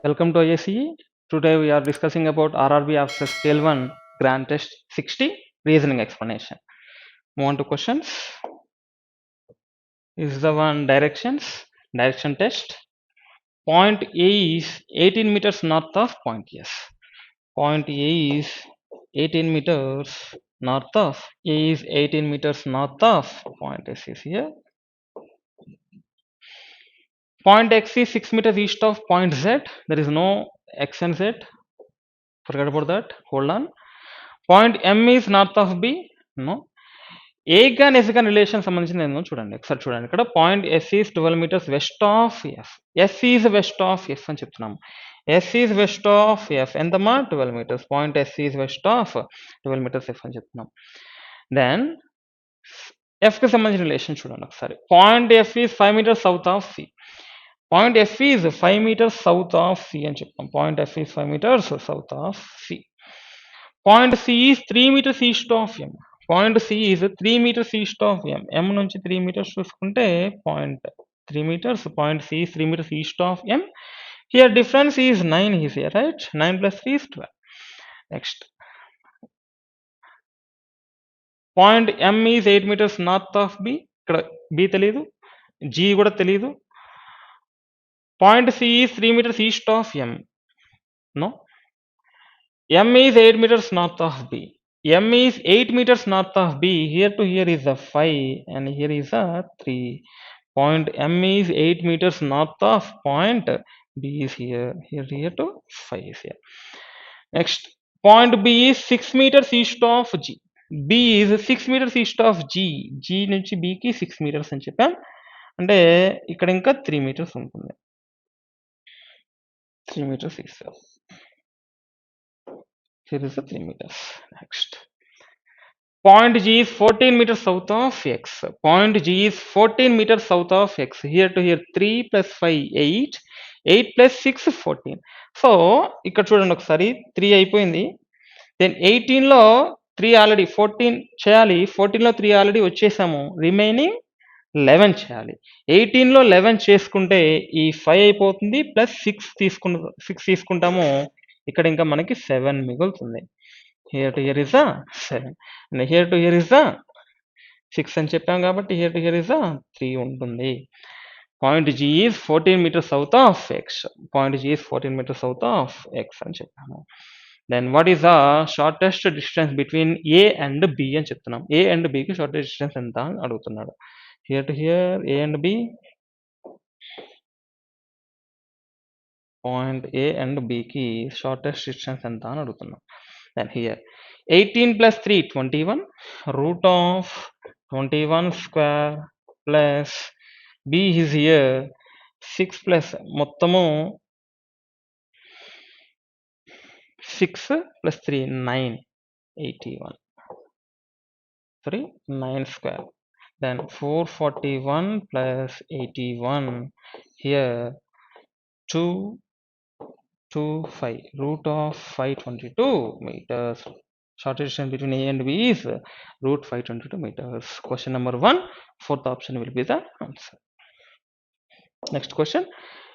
Welcome to ISCE. Today we are discussing about RRB after Scale 1 Grand Test 60 Reasoning Explanation. Move on to questions. Is the one direction test. Point A is 18 meters north of point S. Point A is 18 meters north of A is 18 meters north of point S is here. Point X is 6 meters east of point Z. There is no X and Z. Forget about that. Hold on. Point M is north of B. No. ఏ గాని yes గాని relation సంబంధించింది ఏందో చూడండి ఒకసారి చూడండి ఇక్కడ point S is 12 metres west of F S is west of F అని చెప్తున్నాము S is west of F ఎంతమా 12 metres point S is west of 12 metres F అని చెప్తున్నాం దెన్ ఎఫ్కి సంబంధించిన రిలేషన్ చూడండి ఒకసారి point F is 5 metres south of C point F is 5 metres south of C అని చెప్తాం point F is 5 metres south of C point C is 3 metres east of M point C is 3 metres east of M M నుంచి 3 metres చూసుకుంటే point 3 metres point C 3 metres east of M here difference is 9 is here right 9 plus 3 is 12 next point M is 8 metres north of B ఇక్కడ B తెలియదు G కూడా తెలియదు point C is 3 metres east of M no M is 8 meters north of B. M is 8 meters north of B. Here to here is a 5 and here is a 3. Point M is 8 meters north of point B is here. Here to 5 is here. Next, point B is 6 meters east of G. B is 6 meters east of G. G నుంచి B కి 6 meters అని చెప్పాం అంటే ఇక్కడ ఇంకా 3 meters ఉంటుంది 3 meters ఇస్తారు here is the 3 meters. Next, point G is 14 meters south of X. Point G is 14 meters south of X. Here to here 3 plus 5 8 8 plus 6 14. So ఇక్కడ చూడండి ఒకసారి 3 అయిపోయింది దెన్ 18లో 3 ఆల్రెడీ 14 చేయాలి 14లో 3 ఆల్రెడీ వచ్చేసాము రిమైనింగ్ 11 చేయాలి 18లో 11 చేసుకుంటే ఈ 5 అయిపోతుంది ప్లస్ 6 తీసుకుంటాము ఇక్కడ ఇంకా మనకి 7 మిగులుతుంది here to here is 7 and here to here is 6 అని చెప్పాం కాబట్టి హియర్ టు హియర్ ఇస్ 3 ఉంటుంది point G is 14 metres south of X point G is 14 metres south of X అని చెప్పాము then what is the shortest distance between A and B అని చెప్తున్నాం A and బికి shortest distance ఎంత అని అడుగుతున్నాడు here to here A and B point A and బికి shortest distance ఎంత అని అడుగుతున్నాం then here 18 plus 3 21 root of 21 square plus B is here 6 plus మొత్తము 6 plus 3 9 81 sorry 9 square then 441 plus 81 here 2 2 5 root of 522 meters shortest distance between A and B is root 522 meters question number 1 fourth option will be the answer next question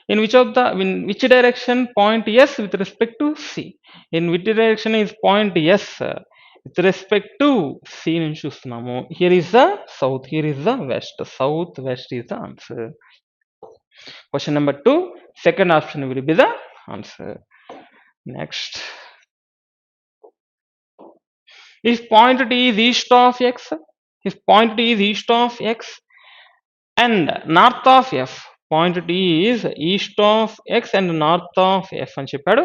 in which direction point S with respect to C in which direction is point S with respect to C నుంచి చూస్తున్నాము here is the south here is the west south west is the answer question number 2 second option will be the answer next if point T is east of X if point T is east of X and north of F point T is east of X and north of F అని చెప్పాడు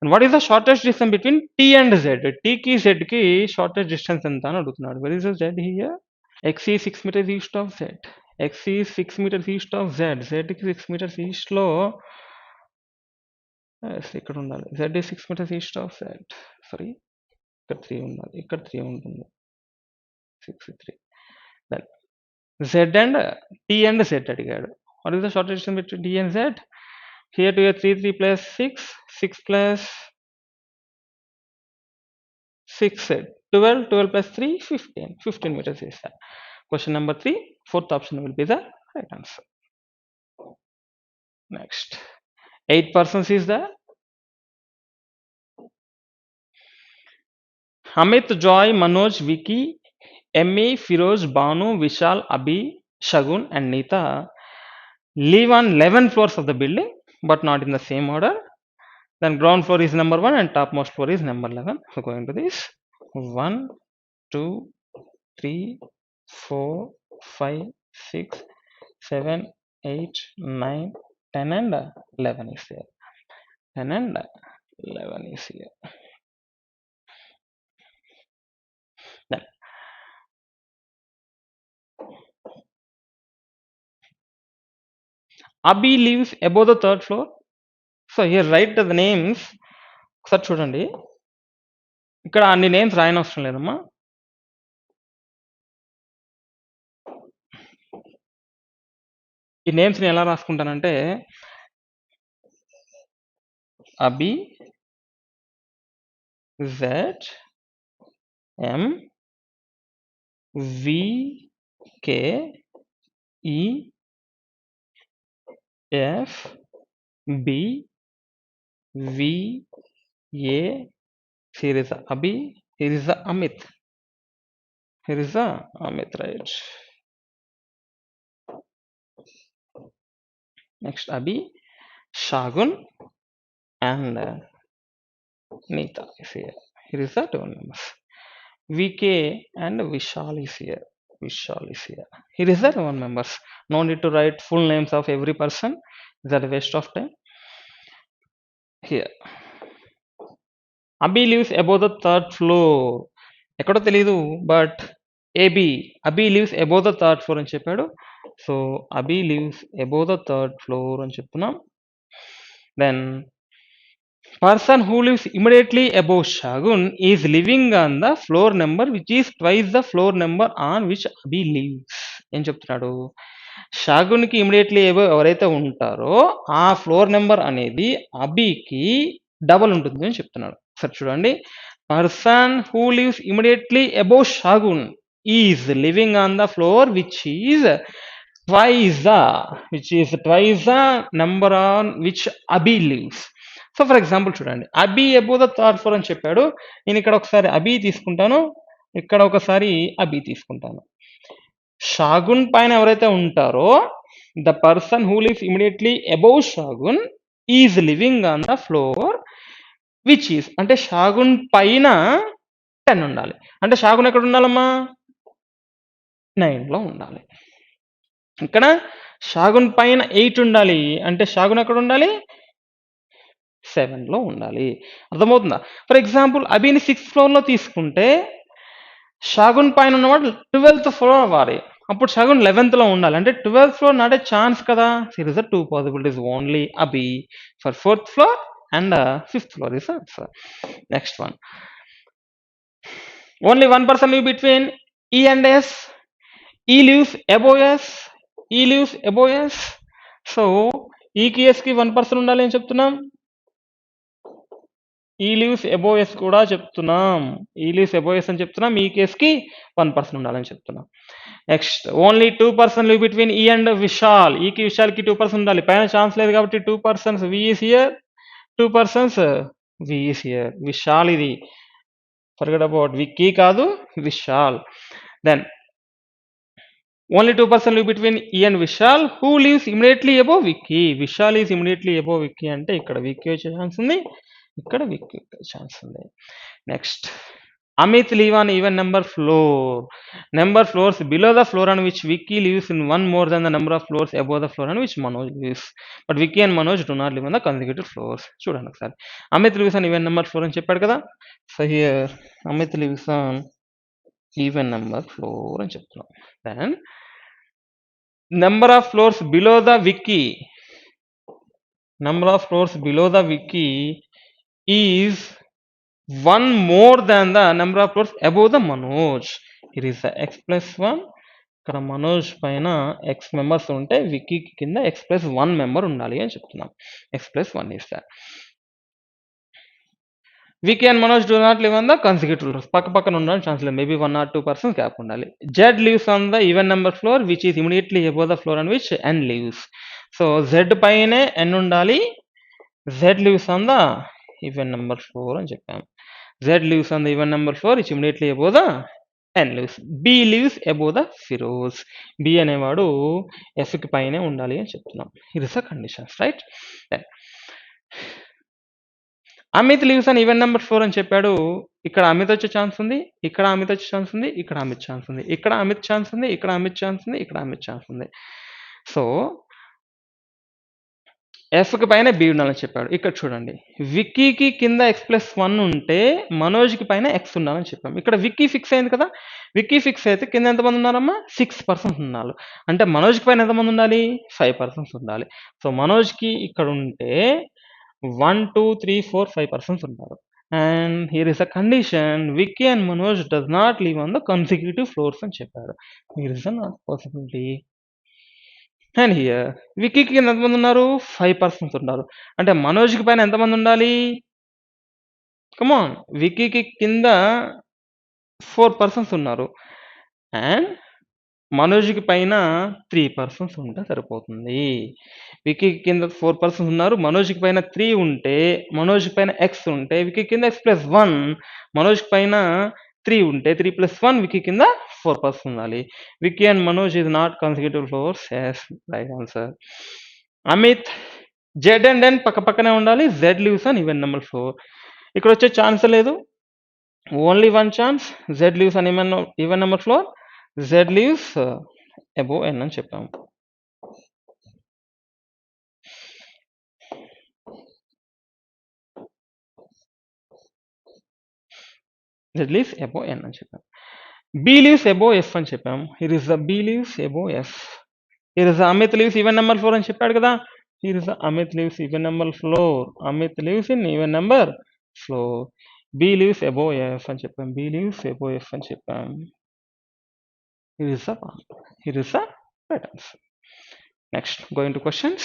and what is the shortest distance between T and Z T కి Z కి shortest distance ఎంత అని అడుగుతున్నాడు where is the Z here X is 6 meters east of Z X is 6 meters east of Z Z కి 6 meters east లో ఇక్కడ ఉండాలి Z is 6 meters east of Z sorry ఇక్కడ 3 ఉండాలి ఇక్కడ 3 ఉంటుంది 63 then Z and T and Z అడిగాడు what is the shortest distance between T and Z here to here 3 3 plus 6 6 plus 6 12 12 plus 3 15 meters is that question number 3 fourth option will be the right answer next 8 persons is there Amit, Joy, Manoj, Vicky, Emmy, Firoz, Banu, Vishal, Abhi, Shagun, and Neeta live on 11 floors of the building, but not in the same order. Then ground floor is number 1 and topmost floor is number 11. So going to this 1, 2, 3, 4, 5, 6, 7, 8, 9, 10 and 11 is there. 10 and 11 is here. Then Abhi lives above the 3rd floor. So here write the names. ఒకసారి చూడండి, ఇక్కడ అన్ని names రాయనవసరం లేదమ్మా. ఈ నేమ్స్ని ఎలా రాసుకుంటానంటే అబి Z M V K E F B V A. Here is Abhi, here is Amit, here is Amit, right? Next Abhi, Shagun and Neeta is here. Here is the 2 members. VK and Vishal is here. Vishal is here. Here is the 1 members. No need to write full names of every person. Is that a waste of time? Here. Abhi lives above the 3rd floor. ఎక్కడో తెలీదు, but AB Abi lives above the 3rd floor అని చెప్పాడు. So Abi lives above the 3rd floor అని చెప్తున్నాం. Then person who lives immediately above Shagun is living on the floor number which is twice the floor number on which Abi lives. ఏం చెప్తున్నాడు? షాగున్కి immediately above ఎవరైతే ఉంటారో ఆ floor number అనేది అబికి double ఉంటుంది అని చెప్తున్నాడు. సరే చూడండి, person who lives immediately above Shagun is living on the floor which is twice the number on which Abhi lives. So for example చూడండి, అబి అబోవ్ ద 3rd ఫ్లోర్ అని చెప్పాడు. నేను ఇక్కడ ఒకసారి అబి తీసుకుంటాను, ఇక్కడ ఒకసారి అబి తీసుకుంటాను. షాగున్ పైన ఎవరైతే ఉంటారో the person who lives immediately above Shagun is living on the floor which is, అంటే షాగున్ పైన 10 ఉండాలి. అంటే షాగున్ ఎక్కడ ఉండాలమ్మా? 9లో ఉండాలి. ఇక్కడ షాగున్ పైన 8 ఉండాలి, అంటే షాగున్ ఎక్కడ ఉండాలి? 7లో ఉండాలి. అర్థమవుతుందా? ఫర్ ఎగ్జాంపుల్ అబిని 6th ఫ్లోర్లో తీసుకుంటే షాగున్ పైన ఉన్నవాడు 12th ఫ్లోర్ అవ్వాలి, అప్పుడు షాగున్ 11thలో ఉండాలి. అంటే 12th floor not a chance కదా. Sir is the 2 possibilities only Abi for 4th floor and 5th floor is answer. Next one, only one person live between E and S. E lives above S, E lives above S. So E కి S కి 1 person ఉండాలి అని చెప్తున్నాం. E lives above S కూడా చెప్తున్నాం. E lives above S అని చెప్తున్నాం. E కి S కి 1 person ఉండాలని చెప్తున్నాం. Next, only 2 person live between E and Vishal. E కి విశాల్ కి 2 person ఉండాలి, పైన ఛాన్స్ లేదు కాబట్టి 2 persons V is here, 2 persons V is here. Vishal ఇది, forget about Vicky కాదు, Vishal. Then only 2 person live between E and Vishal who lives immediately above Vicky. Vishal is immediately above Vicky అంటే ఇక్కడ Vicky వచ్చే chance ఉంది, ఇక్కడ Vicky chance ఉంది. Next, Amit live on even number floor. Number floors below the floor on which Vicky lives in one more than the number of floors above the floor on which Manoj lives. But Vicky and Manoj do not live on the consecutive floors. చూడండి ఒకసారి, Amit lives on even number floor అని చెప్పాడు కదా. So here Amit lives on even number floor అని చెప్తున్నాం. Then number of floors below the Vicky, number of floors below the Vicky is 1 more than the number of floors above the Manoj. Here is the x plus 1. ఇక్కడ మనోజ్ పైన x members ఉంటే విక్కీ కింద x plus 1 member ఉండాలి అని చెప్తున్నాం. x plus 1 is that. Vicky and Manoj do not live on the consecutive floors. పక్క పక్కన ఉండడానికి ఛాన్స్ లేదు, మేబీ 1 or 2 persons గ్యాప్ ఉండాలి. Z lives on the even number floor which is immediately above the floor on which N lives. So Z పైనే N ఉండాలి, Z lives on the even number floor అని చెప్పాము. Z lives on the even number floor, which immediately above the N lives. B lives above the Firoz. B అనేవాడు F కి పైనే ఉండాలి అని చెప్తున్నాం. It is the conditions, right? Then Amit leaves అని even number 4 అని చెప్పాడు. ఇక్కడ అమిత్ వచ్చే ఛాన్స్ ఉంది, ఇక్కడ అమిత్ వచ్చే ఛాన్స్ ఉంది, ఇక్కడ అమిత్ ఛాన్స్ ఉంది, ఇక్కడ అమిత్ ఛాన్స్ ఉంది, ఇక్కడ అమిత్ ఛాన్స్ ఉంది, ఇక్కడ అమిత్ ఛాన్స్ ఉంది. సో ఎఫ్కి పైన బి ఉండాలని చెప్పాడు. ఇక్కడ చూడండి, విక్కీకి కింద x+1 ఉంటే మనోజ్కి పైన ఎక్స్ ఉండాలని చెప్పాము. ఇక్కడ విక్కీ ఫిక్స్ అయింది కదా, విక్కీ ఫిక్స్ అయితే కింద ఎంతమంది ఉన్నారమ్మా? 6% ఉన్నారు. అంటే మనోజ్కి పైన ఎంతమంది ఉండాలి? 5% ఉండాలి. సో మనోజ్కి ఇక్కడ ఉంటే 1, 2, 3, 4, 5% ఉన్నారు. And here is a condition, Vicky and Manoj does not live on the consecutive floors అని చెప్పారు. Here is not possibility. And here విక్కీకి కింద ఎంతమంది ఉన్నారు? 5% ఉన్నారు. అంటే మనోజ్కి పైన ఎంతమంది ఉండాలి? కమాన్, విక్కీకి కింద 4% ఉన్నారు అండ్ మనోజ్కి పైన 3% ఉంటే సరిపోతుంది. విక్కీ కింద 4% ఉన్నారు, మనోజ్కి పైన 3 ఉంటే, మనోజ్కి పైన ఎక్స్ ఉంటే, విక్కీ కింద x+1, మనోజ్కి పైన 3 ఉంటే 3+1, విక్కీ కింద 4% ఉండాలి. Vicky and Manoj is not consecutive floors. Yes, right answer. Amit, Z and N పక్క పక్కనే ఉండాలి. Z lives on even number 4. ఇక్కడ వచ్చే ఛాన్స్ లేదు, only one chance. Z lives on even number 4, Z lives above N అని చెప్పాము. జెడ్ లీవ్స్ అబోవ్ ఎన్ అని చెప్పాము. బి లీవ్స్ అబోవ్ ఎఫ్ అని చెప్పాము. Here is the B lives above F. Here is the Amit lives even number 4 అని చెప్పాడు కదా. Here is the Amit lives even number floor. Amit lives in even number floor. B lives above F అని చెప్పాము. B lives above F అని చెప్పాము. Here is the right answer. Next, going to questions.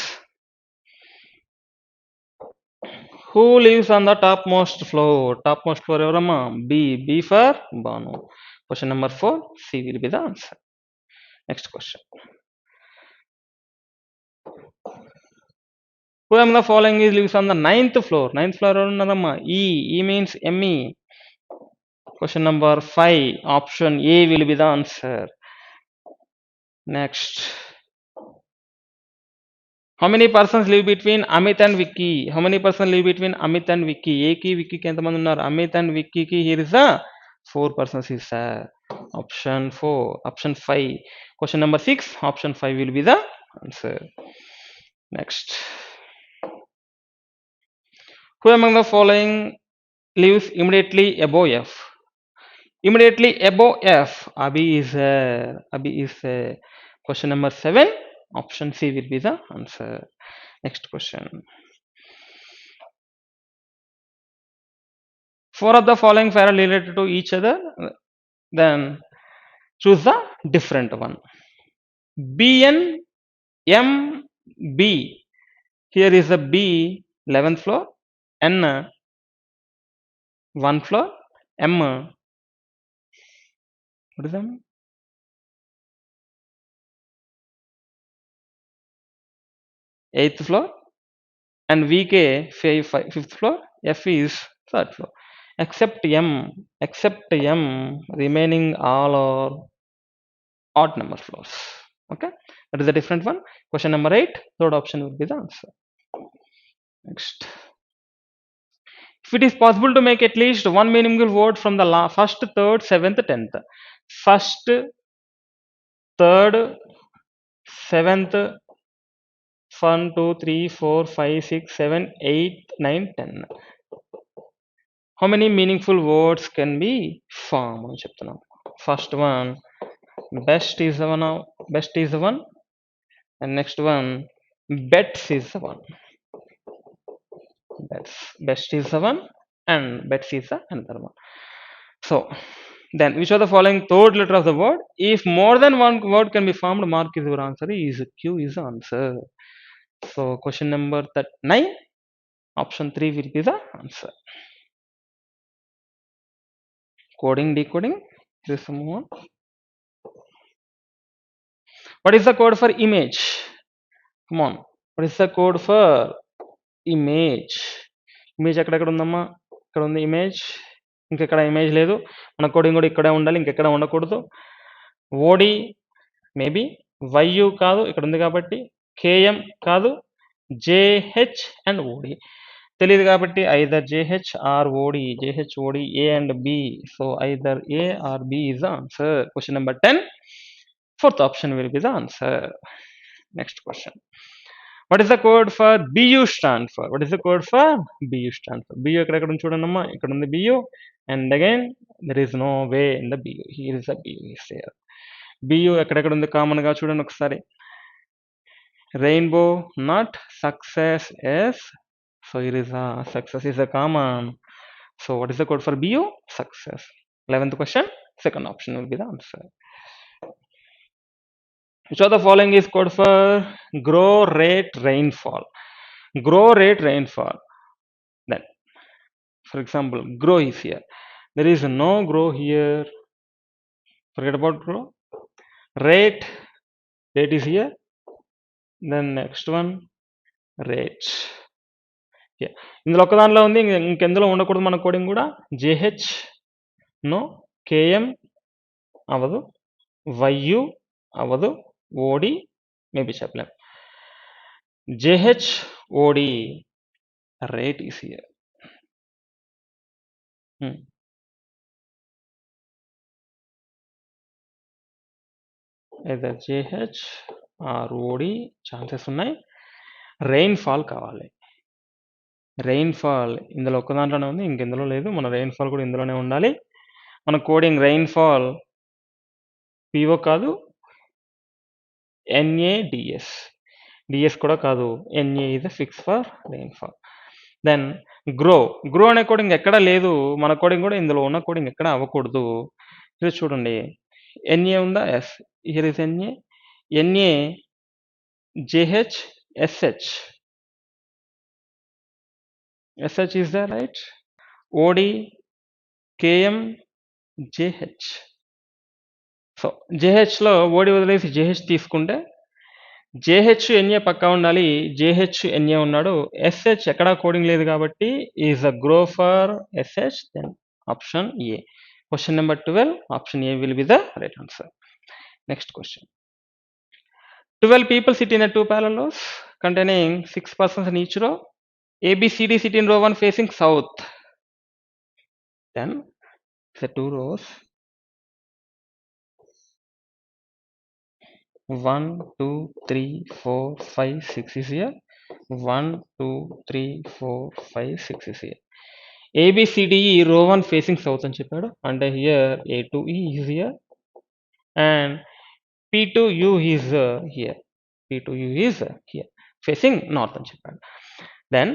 Who lives on the topmost floor? Topmost floor evaramma? B. B for Banu. Question number 4, C will be the answer. Next question. Who among the following is lives on the 9th floor? 9th floor evarunnarramma? E. E means ME. Question number 5, option A will be the answer. Next, how many persons live between Amit and Vicky? How many persons live between Amit and Vicky? A ki Vicky ki entamandi unnaru? Amit and Vicky ki here is a 4 persons is option 4, option 5. Question number 6, option 5 will be the answer. Next, who among the following lives immediately above F? Immediately above F, Abhi is there. Question number 7, option C will be the answer. Next question. 4 of the following are related to each other. Then choose the different one. BN MB. Here is the B 11th floor, N 1 floor, M, what is that? 8th floor, and VK 5th floor, F is 3rd floor. Except M remaining all are odd number floors. Okay, that is a different one. Question number 8, third option will be the answer. Next, if it is possible to make at least one meaningful word from the first, third, 7th, 10th. First, third, 7th, 1, 2, 3, 4, 5, 6, 7, 8, 9, 10. How many meaningful words can be formed? First one, best is the one, and next one, bets is the one. Best is the one, and bets is the another one. So then, which are the following third letter of the word? If more than one word can be formed, mark is your answer. Is Q is the answer. So question number 9, option 3 will be the answer. Coding, decoding. Let's move on. What is the code for image? Come on. What is the code for image? Image akkada undamma. Ikkada undi image. ఇంకెక్కడ image లేదు. మన coding కూడా ఇక్కడే ఉండాలి, ఇంకెక్కడ ఉండకూడదు. ఓడి maybe, YU కాదు ఇక్కడ ఉంది కాబట్టి, కేఎం కాదు, జేహెచ్ అండ్ ఓడి తెలియదు కాబట్టి either JH or OD, JH OD A and B. So either A or B is the answer. Question number 10, fourth option will be the answer. Next question. What is the code for BU stand for? What is the code for BU stand for? BU ఎక్కడ ఉంది చూడండమ్మా, ఇక్కడ ఉంది BU, and again there is no way in the BU. Here is the BU is there. BU ఎక్కడెక్కడ ఉంది common గా చూడండి ఒకసారి. Rainbow, not success, yes. So here is a success is a common. So what is the code for BU? Success. 11th question, second option will be the answer. Which of the following is code for grow rate rainfall? Grow rate rainfall. Then, for example, grow is here. There is no grow here. Forget about grow. Rate is here. Then next one, rate. Yeah. ఇందులో ఒక దాంట్లో ఉంది, ఇంకెందులో ఉండకూడదు మన coding కూడా. JH no, KM అవ్వదు, YU అవ్వదు, OD maybe చెప్పలేం. JH OD rate is here. either JH or OD chances ఉన్నాయి. రెయిన్ఫాల్ కావాలి. రెయిన్ఫాల్ ఇందులో ఒక్క దాంట్లోనే ఉంది, ఇంకెందులో లేదు. మన రెయిన్ఫాల్ కూడా ఇందులోనే ఉండాలి. మన కోడింగ్ రెయిన్ఫాల్ పిఓ కాదు, ఎన్ఏడిఎస్, డిఎస్ కూడా కాదు, NA is fix for rainfall. Then grow, grow అనే కోడింగ్ ఎక్కడ లేదు. మన కోడింగ్ కూడా ఇందులో ఉన్న కోడింగ్ ఎక్కడ అవ్వకూడదు. ఇది చూడండి, ఎన్ఏ ఉందా? Yes, here is NA, NA JH SH, SH is the right. OD KM JH. So జేహెచ్లో ఓడి వదిలేసి జేహెచ్ తీసుకుంటే జేహెచ్ ఎన్ఏ పక్కా ఉండాలి. జేహెచ్ ఎన్ఏ ఉన్నాడు, ఎస్హెచ్ ఎక్కడా కోడింగ్ లేదు కాబట్టి is a grow for SH. Then option A. Question number 12, option A will be the right answer. Next question. 12 people sit in a 2 parallel rows containing 6 persons in each row. A, B, C, D sit in row 1 facing south. Then the 2 rows 1, 2, 3, 4, 5, 6 is here. 1, 2, 3, 4, 5, 6 is here. A, B, C, D, E row 1 facing south అని చెప్పాడు. అంటే here A to E is here and P to U is here. P to U is here facing north అని చెప్పాడు. Then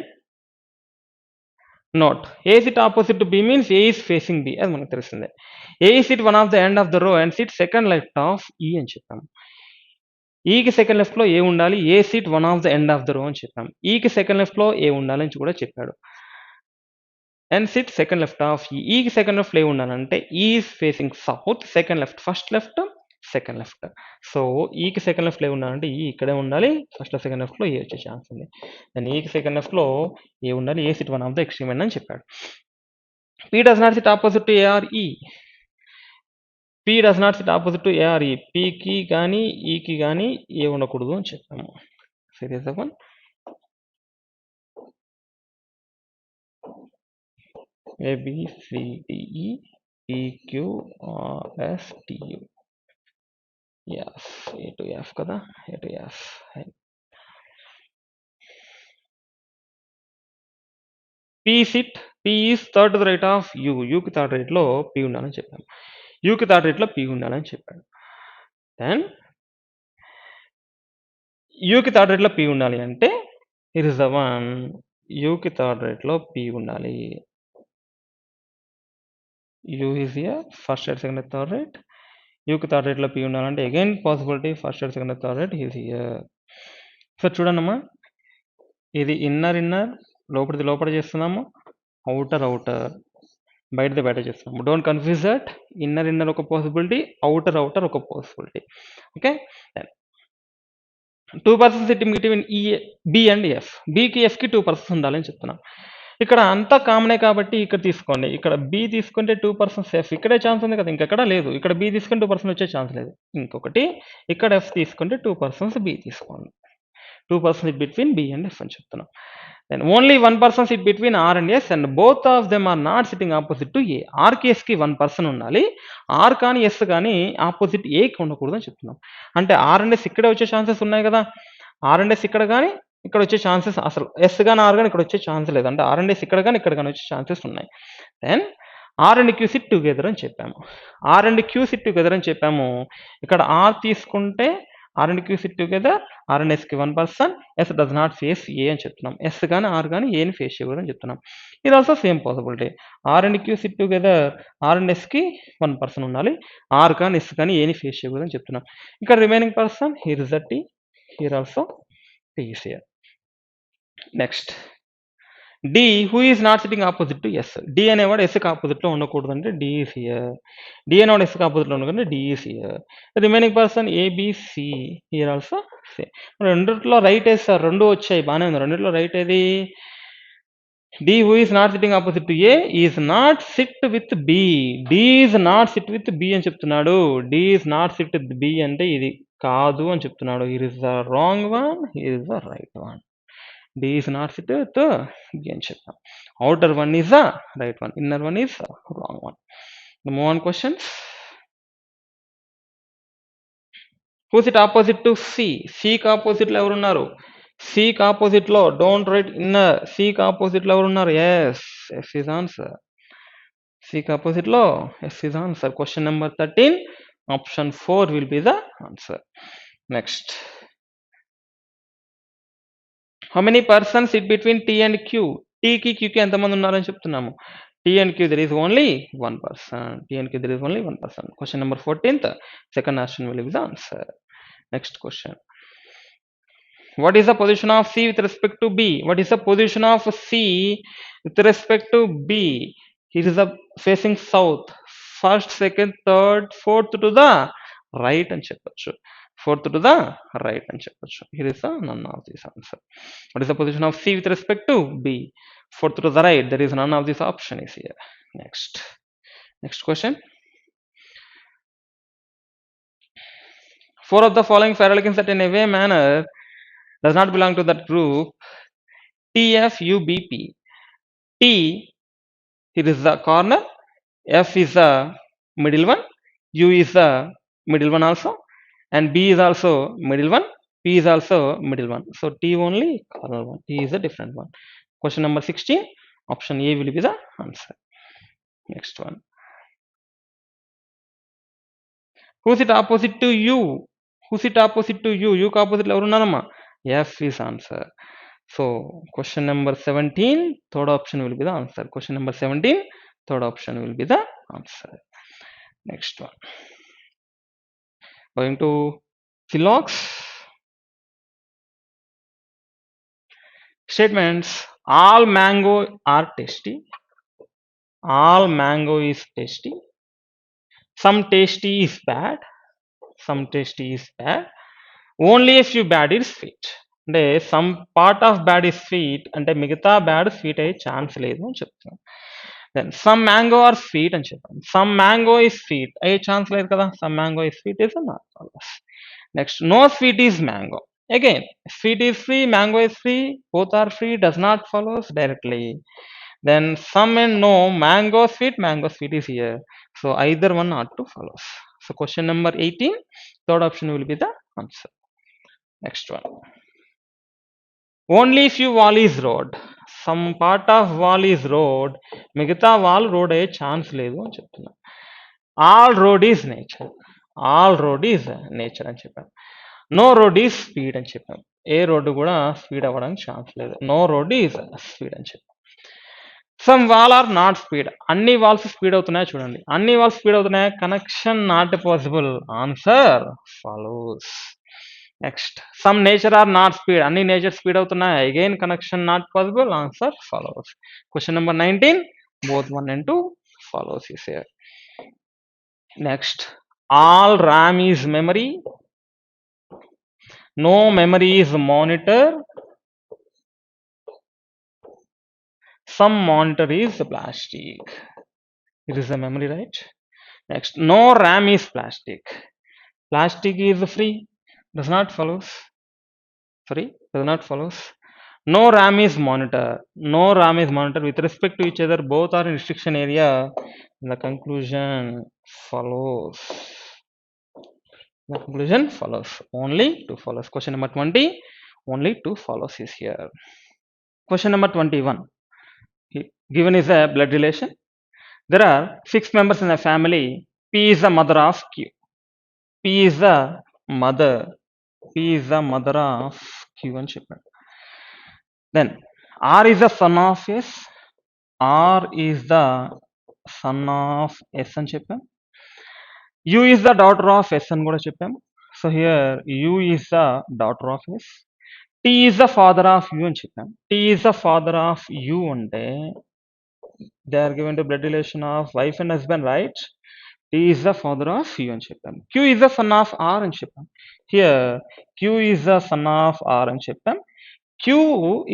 note, A sit opposite to B means A is facing B అది మనకు తెలుస్తుంది. A is sit one of the end of the row and sit second left of E అని చెప్పాము. ఈకి second లెఫ్ట్లో A ఉండాలి, A sit one of the end of the row అని చెప్పాము. ఈకి సెకండ్ లెఫ్ట్లో ఏ ఉండాలని కూడా చెప్పాడు. And sit second left of E. ఈకి సెకండ్ లెఫ్ట్లో ఏ ఉండాలంటే is facing south, second left, first left second left. So ఈకి సెకండ్ లెఫ్ట్లో ఏ ఉండాలంటే ఈ ఇక్కడే ఉండాలి, ఫస్ట్ సెకండ్ లెఫ్ట్లో ఏ వచ్చే ఛాన్స్ ఉంది. దాన్ని ఈకి సెకండ్ లెఫ్ట్లో ఏ ఉండాలి, A sit one of the extreme end అని చెప్పాడు. P does not sit opposite to ARE. P does not sit opposite to ARE. పీకి కానీ ఈకి కానీ ఏ ఉండకూడదు అని చెప్పాము. Serious one. A, B, C, D, E, P, Q, R, S, T, U. Yes, A to F కదా, A to F. P sit, P is third to the right of U. U కి third రైట్లో P ఉండాలని చెప్పాను. U కి third రైట్లో P ఉండాలని చెప్పాడు. Then U కి third రైట్లో P ఉండాలి అంటే here is the one. U కి థర్డ్ రైట్లో P ఉండాలి. U is here, first right, second right, third right. U కి థర్డ్ రైట్లో P ఉండాలంటే again possibility, first right, second right, third right is here. So చూడండమ్మా, ఇది inner inner, లోపలిది లోపల చేస్తున్నాము, outer outer, బయటది బయట చేస్తున్నాము. Don't confuse that. Inner inner ఒక possibility, outer outer ఒక possibility. Okay. Two persons sitting between ఈ, బి అండ్ ఎఫ్. బికి ఎఫ్కి 2 పర్సన్స్ ఉండాలని చెప్తున్నాం. ఇక్కడ అంతా కామనే కాబట్టి ఇక్కడ తీసుకోండి. ఇక్కడ బి తీసుకుంటే 2% సేఫ్. ఇక్కడే ఛాన్స్ ఉంది కదా, ఇంకెక్కడ లేదు. ఇక్కడ బి తీసుకుంటే 2% వచ్చే ఛాన్స్ లేదు. ఇంకొకటి ఇక్కడ ఎఫ్ తీసుకుంటే 2% బి తీసుకోండి. 2% బిట్వీన్ బి అండ్ ఎఫ్ అని చెప్తున్నాం. Then only 1% sit between R and S and both of them are not sitting opposite to A. R కేస్కి 1% ఉండాలి, ఆర్ కానీ ఎస్ కానీ ఆపోజిట్ ఏకి ఉండకూడదు అని చెప్తున్నాం. అంటే ఆర్ అండ్ ఎస్ ఇక్కడే వచ్చే ఛాన్సెస్ ఉన్నాయి కదా, ఆర్ అండ్ ఎస్ ఇక్కడ కానీ ఇక్కడ వచ్చే ఛాన్సెస్ అసలు ఎస్ కానీ ఆర్ కానీ ఇక్కడ వచ్చే ఛాన్స్ లేదు. అంటే ఆర్ అండ్ ఎస్ ఇక్కడ కానీ ఇక్కడ కానీ వచ్చే ఛాన్సెస్ ఉన్నాయి. Then R and Q sit together అని చెప్పాము. R and Q sit together అని చెప్పాము. ఇక్కడ ఆర్ తీసుకుంటే R and Q sit together, R and ఎస్కి 1%, S does not face A అని చెప్తున్నాం. ఎస్ కానీ ఆర్ కానీ ఏని ఫేస్ చేయకూడదు అని చెప్తున్నాం. ఇది also same possibility. R and Q sit together, R and ఎస్కి 1% ఉండాలి, ఆర్ కానీ ఎస్ కానీ ఏని ఫేస్ చేయకూడదు అని చెప్తున్నాం. ఇక్కడ remaining person here is the T, here also T is here. Next D who is not sitting opposite to S. D అనేవాడు ఎస్కి ఆపోజిట్లో ఉండకూడదు అంటే డి ఈస్ హియర్. డి అనేవాడు ఎస్కి ఆపోజిట్లో ఉండకూడదు D is here. Remaining person ABC here also C. రెండిట్లో రైట్ వేస్తారు, రెండు వచ్చాయి బాగానే ఉంది. రెండిట్లో రైట్ ఏది? D who is not sitting opposite to A is not sit with B. D is not sit with B అని చెప్తున్నాడు. D is not sit with B అంటే ఇది కాదు అని చెప్తున్నాడు. Here is the wrong one, here is the right one. D is not sit with B అని చెప్పాం. Outer one is the right one, inner one is the wrong one. The move on questions. Who sit opposite to C? C కి opposite లో ఎవరు ఉన్నారు? C కి opposite లో don't write inner. C కి opposite లో ఎవరు ఉన్నారు? Yes, S is answer. C కి opposite లో S is answer. Question number 13, option 4 will be the answer. Next. How many persons sit between T and Q? T కి Q కి ఎంతమంది ఉన్నారని చెప్తున్నాము. T and Q there is only 1 person. T and Q there is only 1 person. Question number 14th, second option will be the answer. Next question. What is the position of C with respect to B? What is the position of C with respect to B? It is facing south. First, second, third, fourth to the right అని చెప్పొచ్చు. Fourth to the right అని చెప్పొచ్చు. Here is none of this answer. What is the position of C with respect to B? Fourth to the right. There is none of this option is here. Next question. 4 of the following ferroalkanes that in a way manner does not belong to that group. TFUBP. T, here is the corner, F is the middle one, U is the middle one also, and B is also middle one, P is also middle one. So T only corner one, T is a different one. Question number 16, option A will be the answer. Next one. Who sit opposite to U? Who sit opposite to U? U opposite ఎవరు ఉన్నారమ్మా? F is answer. So question number 17, third option will be the answer. Question number 17, third option will be the answer. Next one. Going to Philox. Statements. All mango are tasty. All mango is tasty. Some tasty is bad. Some tasty is bad. Only a few bad is sweet. అంటే some part of bad is sweet అంటే మిగతా bad sweet అయ్యే chance లేదు అని చెప్తాం. Then some mango are sweet అని చెప్పాం. Some mango is sweet అయ్యే ఛాన్స్ లేదు కదా. Some mango is sweet is not follows. Next no sweet is mango. Again sweet is free, mango is free, both are free does not follows directly. Then some and no, mango sweet is here. So either one ought to follows. So question number 18, third option will be the answer. Next one. Only few wall is road. Some part of wall is road. మిగతా wall road అయ్యే chance లేదు అని చెప్తున్నా. All road is nature. All road is nature అని చెప్పాను. No road is speed అని చెప్పాను. ఏ రోడ్డు కూడా స్పీడ్ అవ్వడానికి ఛాన్స్ లేదు. No road is speed అని చెప్పాను. Some wall are not speed. అన్ని వాల్స్ స్పీడ్ అవుతున్నాయి చూడండి. అన్ని వాల్స్ స్పీడ్ అవుతున్నాయి. Connection not possible. Answer follows. Next some nature are not speed. అన్ని నేచర్ స్పీడ్ అవుతున్నాయి. Again connection not possible. Answer follows. Question number 19, both 1 and 2 follows is here. Next, all RAM is memory. No memory is monitor. some monitor is plastic. It is a memory, right? Next, no RAM is plastic. Plastic is free. Does not follows. Sorry, does not follows. No RAM is monitor. No RAM is monitor with respect to each other. Both are in restriction area. The conclusion follows. The conclusion follows. Only two follows. Question number 20. Only two follows is here. Question number 21. Given is a blood relation. There are 6 members in a family. P is the mother of Q. P is the mother. P is the mother of Q and shipment. Then R is the son of S. R is the son of S అని చెప్పాం. U is the daughter of S అని కూడా చెప్పాం. So here U is the daughter of S. T is the father of U అని చెప్పాం. T is the father of U అంటే they are given to blood relation of wife and husband, right? T is the father of U అని చెప్పాం. Q is the son of R అని చెప్పాం. Here Q is the son of R అని చెప్పాం. Q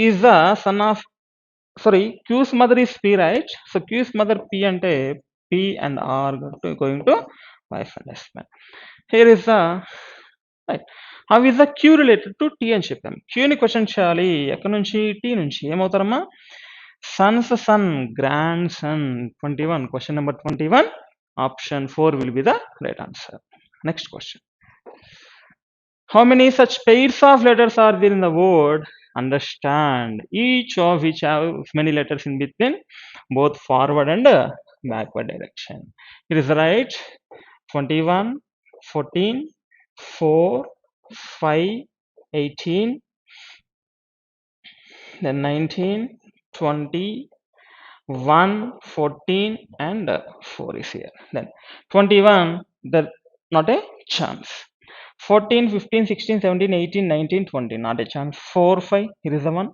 is the son of, sorry, Q's mother is P, right? So Q's mother P ante P and R going to wife and husband. Here is the right. How is the Q related to T అని చెప్పాం. Q ని question చేయాలి ఎక్కడి నుంచి? T నుంచి. ఏమవుతారమ్మా? Son's son, grandson. 21. Question number 21. Option 4 will be the right answer. Next question. How many such pairs of letters are there in the word understand? Each of which have many letters in between, both forward and backward direction. It is right. 21, 14, 4, 5, 18, then 19, 20, 1, 14 and 4 is here. Then 21, there not a chance. 14, 15, 16, 17, 18, 19, 20, not a chance. 4, 5, here is the one.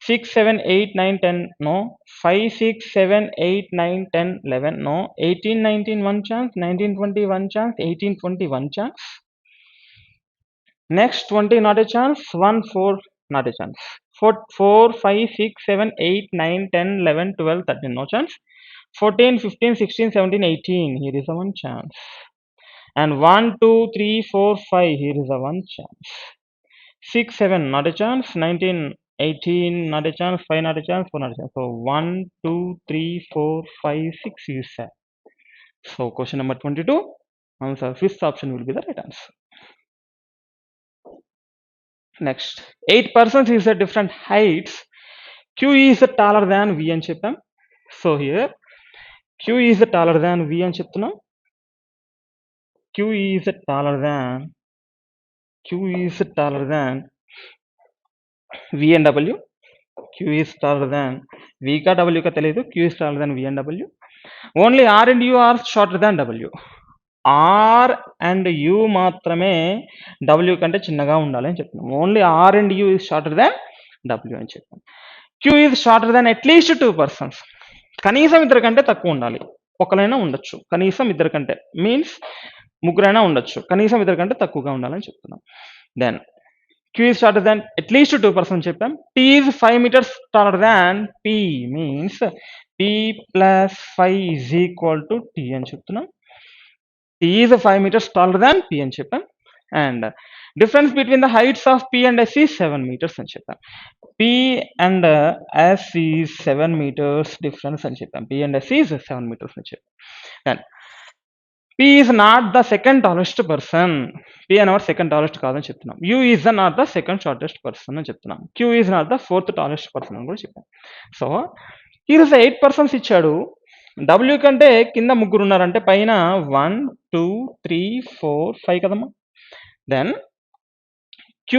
6, 7, 8, 9, 10, no. 5, 6, 7, 8, 9, 10, 11, no. 18, 19, 1 chance. 19, 20, 1 chance. 18, 20, 1 chance. Next 20, not a chance. 1, 4, not a chance. 4, 5, 6, 7, 8, 9, 10, 11, 12, 13, no chance. 14, 15, 16, 17, 18, here is a 1 chance. And 1, 2, 3, 4, 5, here is a 1 chance. 6, 7, not a chance. 19, 18, not a chance. 5, not a chance. 4, not a chance. So 1, 2, 3, 4, 5, 6 you said. So question number 22, answer fifth option will be the right answer. Next, 8 persons is at different heights. Q is taller than V అని చెప్పాం. So here Q is taller than V అని చెప్తున్నాం. Q is taller than V and W. Q is taller than V ka W ka తెలియదు. Q is taller than V and W. Only R and U are shorter than W. R and U మాత్రమే W కంటే చిన్నగా ఉండాలి అని చెప్తున్నాం. Only R and U is shorter than W అని చెప్పాం. Q is shorter than at least 2 persons. కనీసం ఇద్దరు కంటే తక్కువ ఉండాలి. ఒకరైనా ఉండొచ్చు. కనీసం ఇద్దరు కంటే మీన్స్ ముగ్గురైనా ఉండొచ్చు. కనీసం ఇద్దరు కంటే తక్కువగా ఉండాలని చెప్తున్నాం. Then Q is shorter than at least 2 persons చెప్పాం. T is 5 meters taller than P means P plus 5 is equal to T అని చెప్తున్నాం. T is 5 meters taller than P అని చెప్పాం. And difference between the heights of P and S is 7 meters అని చెప్పాం. P and S is 7 meters difference అని చెప్పాం. P and S is 7 meters అని చెప్పాం. Then P is not the second tallest person. P అనేవాడు second tallest కాదని చెప్తున్నాం. U is not the second shortest person అని చెప్తున్నాం. Q is not the fourth tallest person అని కూడా చెప్పాం. సో here is 8 persons ఇచ్చాడు. W కంటే కింద ముగ్గురు ఉన్నారంటే పైన 1, 2, 3, 4, 5 కదమ్మా. Then Q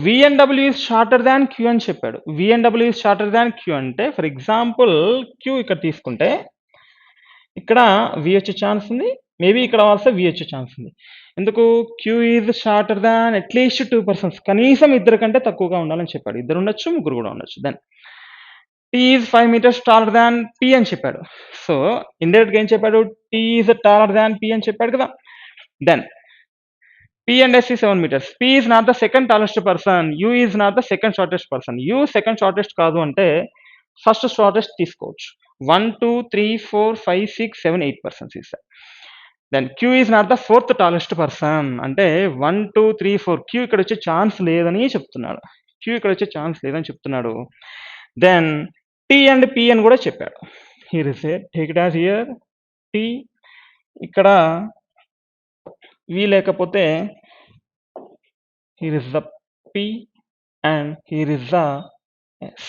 V and W is shorter than Q అని చెప్పాడు. V and W is shorter than Q అంటే ఫర్ ఎగ్జాంపుల్ Q ఇక్కడ తీసుకుంటే ఇక్కడ V వచ్చే ఛాన్స్ ఉంది. మేబీ ఇక్కడ ఆల్సో V వచ్చే ఛాన్స్ ఉంది. ఎందుకు? Q is shorter than at least 2 persons. కనీసం ఇద్దరు కంటే తక్కువగా ఉండాలని చెప్పాడు. ఇద్దరు ఉండొచ్చు, ముగ్గురు కూడా ఉండొచ్చు. Then T is 5 meters taller than P అని చెప్పాడు. సో ఇండైరెక్ట్గా ఏం చెప్పాడు? T is taller than P అని చెప్పాడు కదా. Then P and S is 7 meters. P is not the second tallest person. U is not the second shortest person. U second shortest కాదు అంటే ఫస్ట్ షార్టెస్ట్ తీసుకోవచ్చు. 1 2 3 4 5 6 7 8 persons ఇస్తారు. Then Q is not the fourth tallest person. అంటే 1 2 3 4 queue ఇక్కడ వచ్చే chance లేదని చెప్తున్నాడు. Queue ఇక్కడ వచ్చే ఛాన్స్ లేదని చెప్తున్నాడు. దెన్ టీ అండ్ పి అని కూడా చెప్పాడు. Here is it, take it as here T, ఇక్కడ వి లేకపోతే here is the P and here is the S.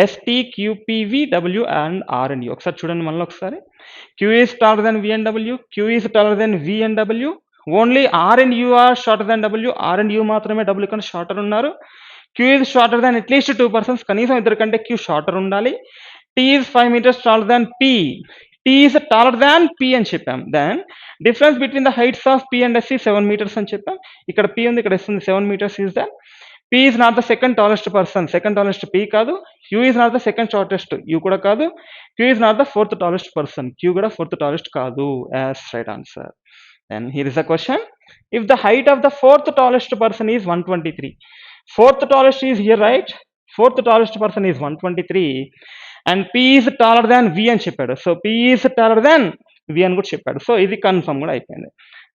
S, T, Q, P, V, W and R and U. ఒకసారి చూడండి మళ్ళీ ఒకసారి. Q is taller than V and W. Q is taller than V and W. Only R and U are shorter than W. R and U మాత్రమే W కన్నా shorter ఉన్నారు. Q is shorter than at least 2 persons. కనీసం ఇద్దరు కంటే Q shorter ఉండాలి. T is 5 meters taller than P. T is taller than P అని చెప్పాం. Then difference between the heights of P and S is 7 meters అని చెప్పాం. ఇక్కడ P ఉంది, ఇక్కడ S ఉంది. 7 meters is that. P is not the second tallest person. Second tallest P కాదు. Q is not the second shortest. U కూడా కాదు. Q is not the fourth tallest person. Q కూడా fourth tallest కాదు. As right answer. Then here is the question. If the height of the fourth tallest person is 123. Fourth tallest is here, right? Fourth tallest person is 123. And P is taller than V అని చెప్పాడు. So P is taller than V అని కూడా చెప్పాడు. So ఇది confirm కూడా అయిపోయింది.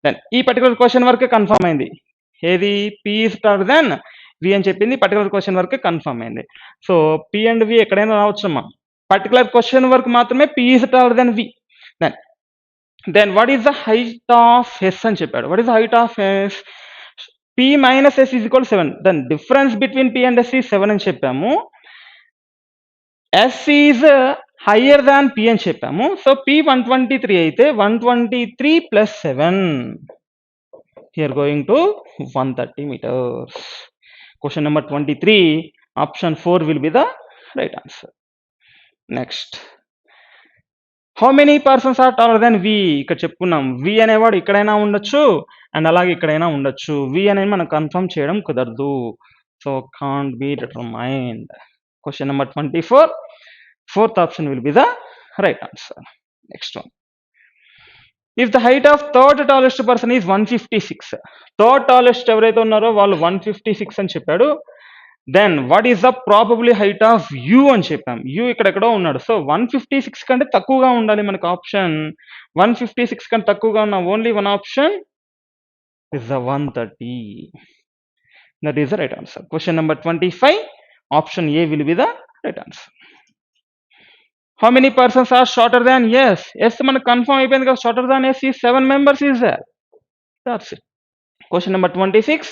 Then ఈ particular question వరకు కన్ఫర్మ్ అయింది. ఏది P is taller than V అని చెప్పింది పర్టికులర్ క్వశ్చన్ వరకు కన్ఫర్మ్ అయింది. సో పి అండ్ వి ఎక్కడైనా రావచ్చమ్మా. పర్టికులర్ క్వశ్చన్ వరకు మాత్రమే P is taller than V. Then what is the height of S అని చెప్పాడు. What is the height of S? P minus S is equal 7. Then difference between P and S is 7 అని చెప్పాము. S is higher than P అని చెప్పాము. So P 123 అయితే 123 plus 7 here going to 130 meters. Question number 23, option 4 will be the right answer. Next, how many persons are taller than V? ఇక్కడ చెప్పుకున్నాం. V అనేవాడు ఇక్కడైనా ఉండొచ్చు అండ్ అలాగే ఇక్కడైనా ఉండొచ్చు. V అనేది మనం కన్ఫర్మ్ చేయడం కుదరదు. So can't be determined. Question number 24, fourth option will be the right answer. Next one. If the height of third tallest person is 156, third tallest ఎవరైతే ఉన్నారో వాళ్ళు 156 అని చెప్పాడు. Then what is the probably height of U అని చెప్పాం. You ఇక్కడెక్కడో ఉన్నాడు. So 156 కంటే తక్కువగా ఉండాలి మనకు ఆప్షన్. 156 కంటే తక్కువగా ఉన్న only one option is the 130. That is the right answer. Question number 25, option A will be the right answer. How many persons are shorter than S? S మనకు కన్ఫర్మ్ అయిపోయింది కదా. shorter than S is 7 members is there. That's it. Question number 26,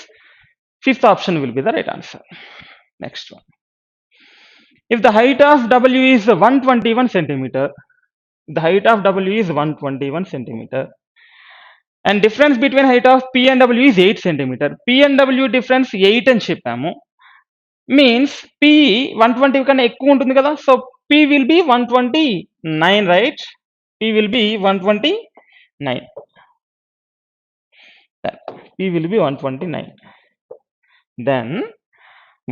fifth option will be the right answer. Next one. If the height of W is 121 centimeter, the height of W is 121 centimeter and difference between height of P and W is 8 centimeter. P and W difference 8 అని చెప్పాము. Means P 120 కన్నా ఎక్కువ ఉంటుంది కదా. So P will be 129, right? P will be 129. P will be 129. Then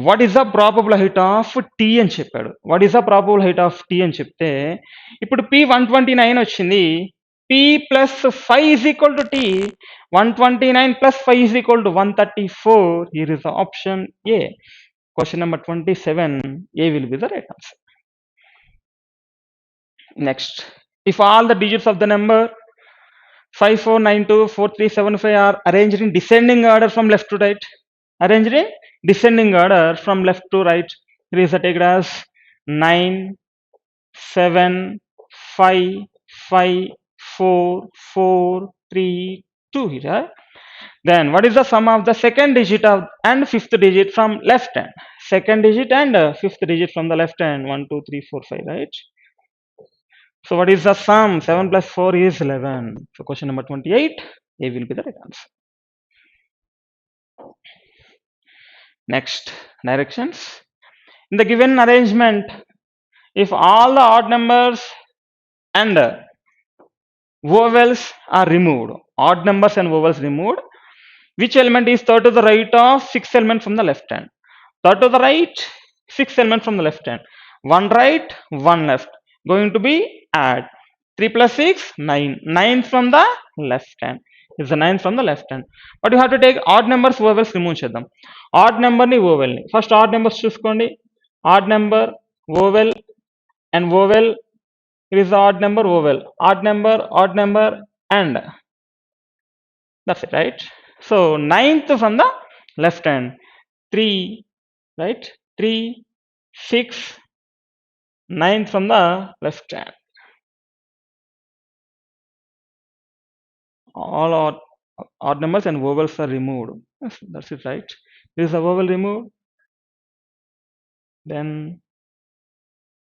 what is the probable height of T అని చెప్పాడు. What is the probable height of T అని చెప్తే ఇప్పుడు P 129 వచ్చింది. P plus 5 is equal to T. 129 plus 5 is equal to 134. Here is the option A. Question number 27, A will be the right answer. Next, if all the digits of the number 5492 4375 are arranged in descending order from left to right, arranged in descending order from left to right, here is the take it as 9 7 5 5 4 4 3 2 here. Then what is the sum of the second digit of and fifth digit from left hand? Second digit and fifth digit from the left hand. 1 2 3 4 5, right? So what is the sum? 7 plus 4 is 11. So question number 28, A will be the right answer. Next, directions. In the given arrangement, if all the odd numbers and vowels are removed, odd numbers and vowels removed, which element is third to the right of sixth element from the left hand? Third to the right, sixth element from the left hand. One right, one left. Going to be add 3 plus 6, 9. 9 from the left hand. Is the 9 from the left hand. But you have to take odd numbers, vowels remove చేద్దాం. Odd number ni vowel ni. First odd numbers చూసుకోండి. Odd number, vowel, and vowel, it is the odd number, vowel, odd number, and that's it, right? So ninth from the left hand, 3, right? 3, 6, ninth from the left hand. All odd numbers and vowels are removed. That's it, right? This is a vowel removed. Then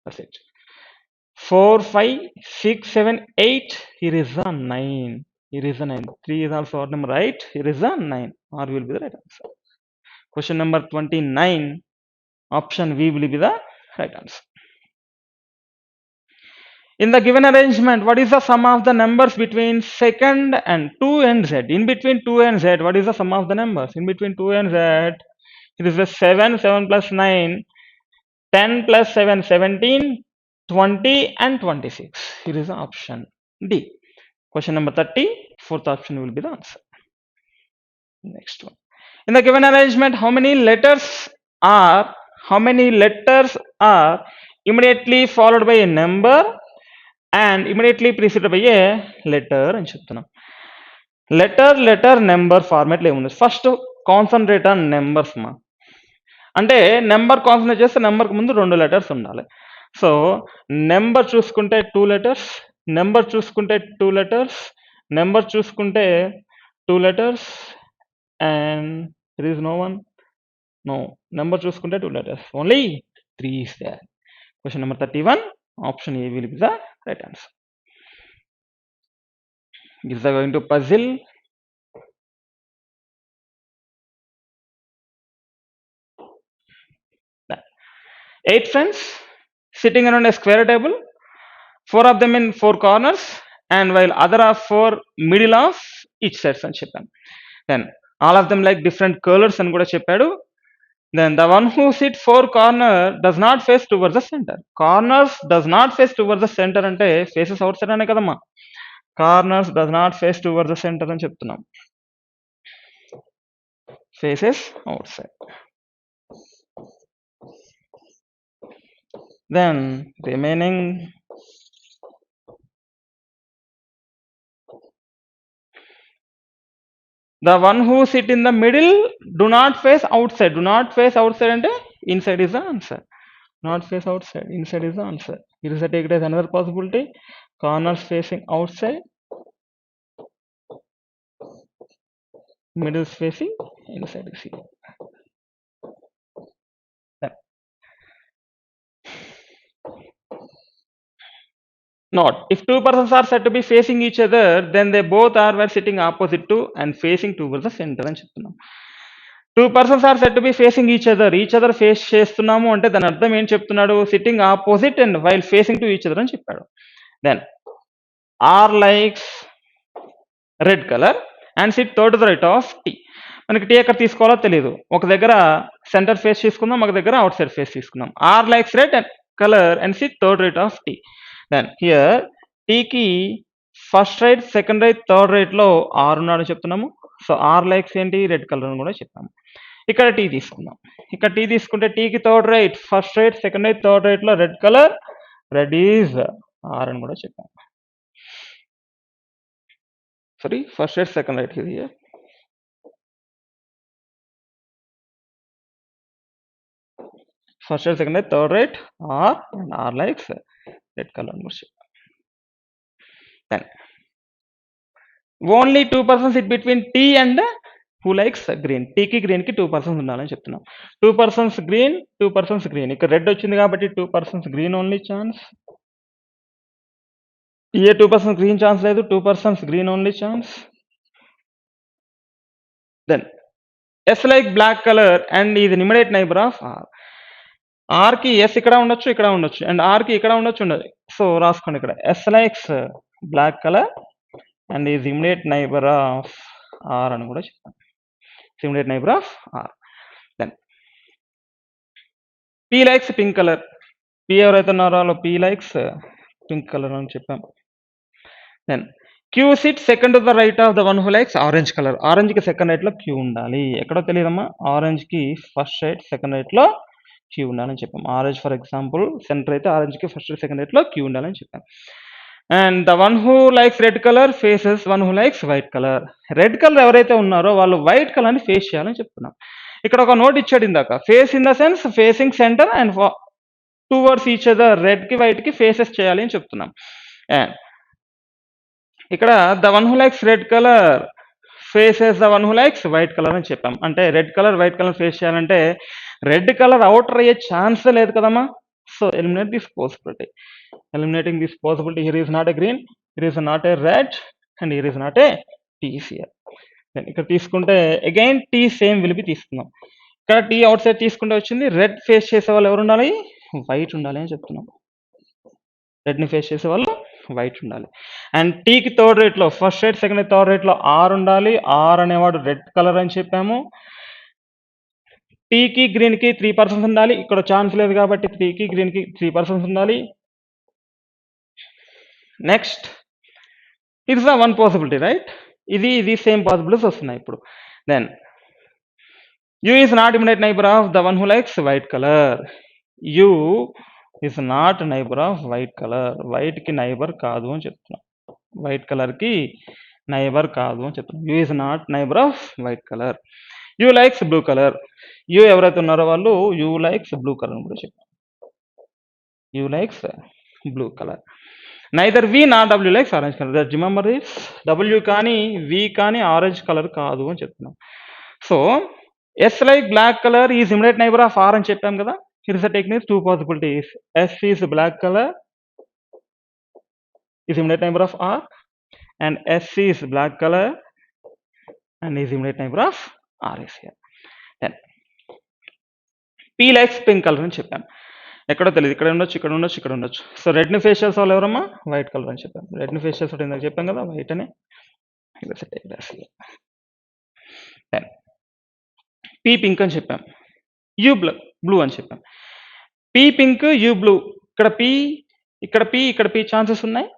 that's it. 4, 5, 6, 7, 8. Here is a 9. Here is a 9. 3 is also odd number, right? Here is a 9. R will be the right answer. Question number 29. Option V will be the right answer. In the given arrangement, what is the sum of the numbers between second and 2 and z? In between 2 and z, what is the sum of the numbers? In between 2 and z, it is the 7, 7 plus 9, 10 plus 7, 17, 20 and 26. Here is the option D. Question number 30, fourth option will be the answer. Next one. In the given arrangement, how many letters are immediately followed by a number and immediately preceded by a letter అని చెప్తున్నాం. Letter number ఫార్మాట్లో ఏముంది? First concentrate on numbers మా, అంటే number concentrate చేస్తే నెంబర్కి ముందు 2 letters ఉండాలి. సో నెంబర్ చూసుకుంటే 2 లెటర్స్, నెంబర్ చూసుకుంటే 2 లెటర్స్, నెంబర్ చూసుకుంటే 2 letters, and there is no one, no, number చూసుకుంటే 2 letters, only 3 is there. Question number 31, option A will be the right answer. Is that going to puzzle? Eight friends sitting around a square table, 4 of them in 4 corners, and while other are 4 middle of each sets అని చెప్పాను. Then all of them like different colors అని కూడా చెప్పాడు. Then the one who sit 4 corner does not face towards the center. Corners does not face towards the center అంటే faces outside అనే కదమ్మా. Corners does not face towards the center అని చెప్తున్నాం. Faces outside. Then remaining the one who sit in the middle do not face outside. Do not face outside and inside is the answer. Not face outside, inside is the answer. Here is a take it as another possibility. Corners facing outside, middle is facing inside is here. Not. If 2 persons are said to be facing each other, then they both were sitting opposite to and facing towards the center అని చెప్తున్నాం. 2 persons are said to be facing each other face చేస్తున్నాము అంటే దాని అర్థం ఏం చెప్తున్నాడు? Sitting opposite and while facing to each other అని చెప్పాడు. Then R likes red colour and sit third to the right of T. మనకి టీ ఎక్కడ తీసుకోవాలో తెలియదు. ఒక దగ్గర సెంటర్ ఫేస్ తీసుకుందాం, ఒక దగ్గర అవుట్ సైడ్ ఫేస్ తీసుకుందాం. R likes red colour and sit third right of T. Then here టీకి first right, second right, third రైట్లో ఆర్ ఉన్నాడని చెప్తున్నాము. సో ఆర్ లైక్స్ ఏంటి? రెడ్ కలర్ అని కూడా చెప్పాము. ఇక్కడ టీ తీసుకుందాం. ఇక్కడ టీ తీసుకుంటే టీకి third right, first right, second right, third రైట్లో red colour, red is R అని కూడా చెప్పాము. Sorry, first right, second right here. First right, second right, third right, R and R likes red colour అని కూడా చెప్పాము. Then only 2 persons sit between T and who likes green. T కి green కి 2 persons ఉండాలని చెప్తున్నాం. 2 persons green, 2 persons green. ఇక్కడ red వచ్చింది కాబట్టి 2 persons గ్రీన్ ఓన్లీ ఛాన్స్. ఏ 2 persons గ్రీన్ ఛాన్స్ లేదు, 2 persons green only chance. Then S like black colour and ఇది ఇమిడియట్ నైబర్ ఆఫ్ ఆర్. ఆర్కి ఎస్ ఇక్కడ ఉండొచ్చు, ఇక్కడ ఉండొచ్చు, అండ్ ఆర్కి ఇక్కడ ఉండొచ్చు, ఉండదు. సో రాసుకోండి ఇక్కడ S likes black colour and is immediate neighbour of R అని కూడా చెప్తాను. Immediate neighbour of R. Then P likes pink colour. P ఎవరైతే ఉన్నారో వాళ్ళు పీ లైక్స్ పింక్ కలర్ అని చెప్పాం. Then Q sit second to the right of the one who likes orange colour. ఆరెంజ్కి second రైట్లో క్యూ ఉండాలి. ఎక్కడో తెలియదమ్మా, ఆరెంజ్కి ఫస్ట్ రైట్, సెకండ్ రైట్లో క్యూ ఉండాలని చెప్పాం. ఆరెంజ్ ఫర్ ఎగ్జాంపుల్ సెంటర్ అయితే ఆరెంజ్కి ఫస్ట్ సెకండ్ రైట్లో క్యూ ఉండాలని చెప్పాం. And the one who likes red colour faces one who likes white colour. Red colour ఎవరైతే ఉన్నారో వాళ్ళు వైట్ కలర్ని ఫేస్ చేయాలని చెప్తున్నాం. ఇక్కడ ఒక నోట్ ఇచ్చాడు ఇందాక, face in the sense facing centre and towards each other, red కి వైట్ కి ఫేసెస్ చేయాలి అని చెప్తున్నాం. అండ్ ఇక్కడ the one who likes red colour faces the one who likes white colour అని చెప్పాం. అంటే red colour white colour face చేయాలంటే రెడ్ కలర్ అవుటర్ అయ్యే ఛాన్సే లేదు కదమ్మా. So eliminate this possibility. Eliminating this possibility, here is not a green, here is not a red and here is not a T here. ఇక్కడ తీసుకుంటే again T same will be తీసుకుందాం. ఇక్కడ tea out side తీసుకుంటే వచ్చింది. Red face చేసే వాళ్ళు ఎవరు ఉండాలి? వైట్ ఉండాలి అని చెప్తున్నాం. రెడ్ని ఫేస్ చేసే వాళ్ళు వైట్ ఉండాలి. అండ్ టీకి థర్డ్ రేట్లో first rate second rate third రేట్లో ఆర్ ఉండాలి. ఆర్ అనేవాడు రెడ్ కలర్ అని చెప్పాము. టీకి గ్రీన్కి 3% ఉండాలి. ఇక్కడ ఛాన్స్ లేదు కాబట్టి టీకి గ్రీన్కి 3% ఉండాలి. Next it's the one possibility, right? ఇది సేమ్ పాసిబిలిటీస్ వస్తున్నాయి ఇప్పుడు. Then U is not immediate neighbour of the one who likes white colour. U is not neighbour of white colour. వైట్కి నైబర్ కాదు అని చెప్తున్నాం. వైట్ కలర్కి నైబర్ కాదు అని చెప్తున్నాం. U is not neighbour of white colour. U likes blue colour. U ఎవరైతే ఉన్నారో వాళ్ళు యూ లైక్స్ బ్లూ కలర్ అని కూడా చెప్పాం. U likes blue colour. Neither V not W likes orange colour. Remember this, W కానీ వి కానీ orange colour కాదు అని చెప్తున్నాం. So S like black colour is immediate neighbour of R అని చెప్పాం కదా. Here is the technique, two possibilities. S is black color is immediate neighbor of R, and S is black color and is immediate neighbor of R is here. Then P likes pink color అని చెప్పాం. ఎక్కడో తెలియదు, ఇక్కడ ఉండొచ్చు, ఇక్కడ ఉండొచ్చు, ఇక్కడ ఉండొచ్చు. సో రెడ్ని ఫేస్ చేసే వాళ్ళు ఎవరమ్మా? వైట్ కలర్ అని చెప్పాం. రెడ్ని ఫేస్ చేసే ఇందాక చెప్పాం కదా, వైట్ అని. పీ పింక్ అని చెప్పాం. యూ బ్లూ అని చెప్పాం. P pink, you blue. ఇక్కడ పీ, ఇక్కడ పీ ఛాన్సెస్ ఉన్నాయి.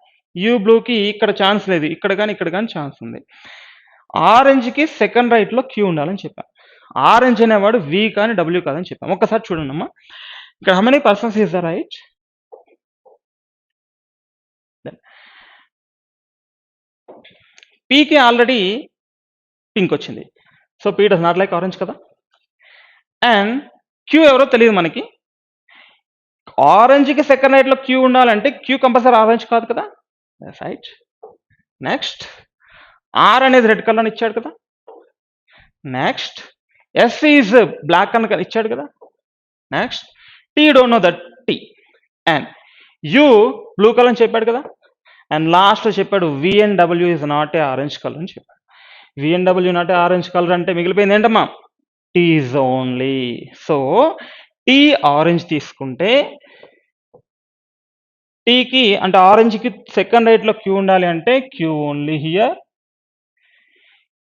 యూ బ్లూకి ఇక్కడ ఛాన్స్ లేదు, ఇక్కడ కానీ ఛాన్స్ ఉంది. ఆరెంజ్కి సెకండ్ రైట్లో క్యూ ఉండాలని చెప్పాం. ఆరెంజ్ అనేవాడు వి కానీ డబ్ల్యూ కాదని చెప్పాం. ఒక్కసారి చూడండి అమ్మా, ఇక్కడ how many persons is the right? పీకి ఆల్రెడీ పింక్ వచ్చింది, so P does not like orange కదా. అండ్ క్యూ ఎవరో తెలియదు మనకి. ఆరెంజ్కి సెకండ్ రైట్లో క్యూ ఉండాలంటే క్యూ కంపల్సరీ ఆరెంజ్ కాదు కదా, రైట్? నెక్స్ట్ ఆర్ అనేది రెడ్ కలర్ అని ఇచ్చాడు కదా. నెక్స్ట్ ఎస్ ఈజ్ బ్లాక్ అని ఇచ్చాడు కదా. Next T don't know that T. And U blue colour అని చెప్పాడు కదా. అండ్ లాస్ట్లో చెప్పాడు V and W is not a orange colour అని చెప్పాడు. V and W not a orange colour అంటే మిగిలిపోయింది ఏంటమ్మా? T is only. So T orange తీసుకుంటే టీకి అంటే ఆరెంజ్కి సెకండ్ రైట్లో క్యూ ఉండాలి అంటే Q only here.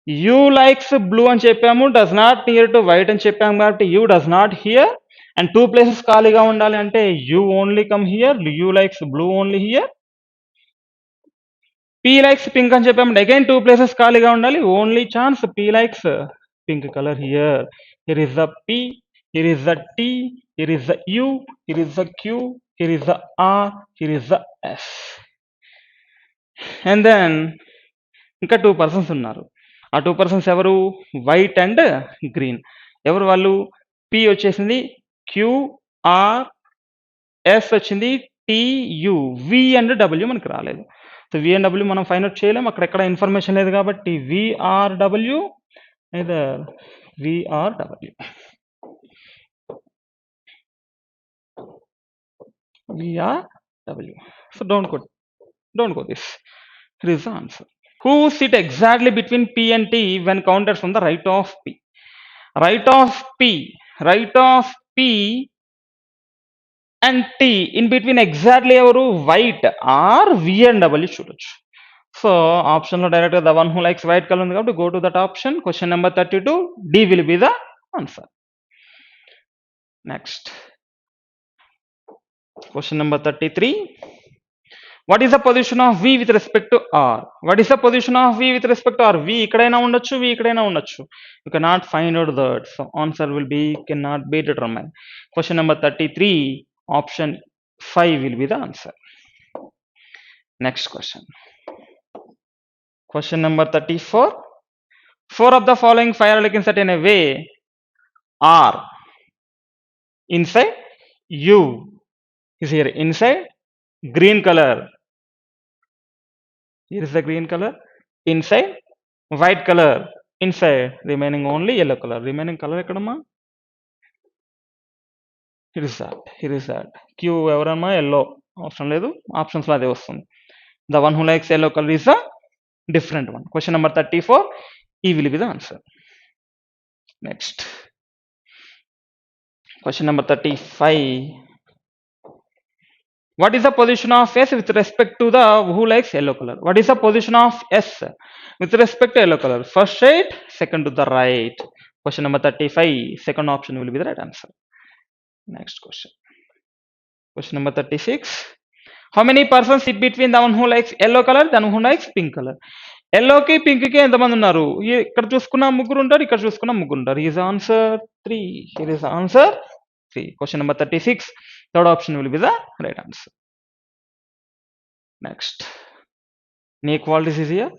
U likes blue అని చెప్పాము, does not near to white అని చెప్పాము కాబట్టి U does not here. And two places ఖాళీగా ఉండాలి అంటే U only come here. U likes blue only here. P likes pink అని చెప్పాము, అగైన్ టూ ప్లేసెస్ ఖాళీగా ఉండాలి, only chance P likes pink colour here. Here is the P, here is the T, here is the U, here is the Q, here is the R, here is the S. And then ఇంకా 2 persons ఉన్నారు. ఆ 2 persons ఎవరు? White and green. ఎవరు వాళ్ళు? P వచ్చేసింది, Q, R, S వచ్చింది, T, U. V and W మనకు రాలేదు. సో వి అండ్ డబ్ల్యూ మనం ఫైండ్ అవుట్ చేయలేము, అక్కడ ఎక్కడ ఇన్ఫర్మేషన్ లేదు కాబట్టి V or W, either V or W, V or W. So don't go this. Here is the answer. Who sit exactly between P and T when counted from the right of P? Right of P and T in between exactly ఎవరు? White or V and W చూడొచ్చు. So ఆప్షన్లో డైరెక్ట్గా the one who likes white colour ఉంది కాబట్టి go to that option. Question number 32, D will be the answer. Next question number 33. What is the position of V with respect to R? What is the position of V with respect to R? V ikkadaina undochu, V ikkadaina undochu. You cannot find out that. So answer will be cannot be determined. Question number 33, option 5 will be the answer. Next question. Question number 34. 4 of the following fire halogens set in a way are inside U is here inside green color. Here is the green color inside white color inside remaining only yellow color. Remaining color ekkadamma? Here is that Q evaramma yellow అవసరం లేదు options లో అదే వస్తుంది. The one who likes yellow color is a different one. Question number 34, E will be the answer. Next, question number 35. What is the position of S with respect to the who likes yellow color? What is the position of S with respect to yellow color? First right, second to the right. Question number 35, second option will be the right answer. Next question. Question number 36. How many persons sit between the one who likes yellow color and the one who likes pink color? ఎల్లోకి పింక్కి ఎంతమంది ఉన్నారు? ఇక్కడ చూసుకున్న ముగ్గురు ఉంటారు, ఇక్కడ చూసుకున్న ముగ్గురు ఉంటారు. Is answer 3. Here is answer 3. Question number 36, third option will be the right answer. Next, inequalities is here.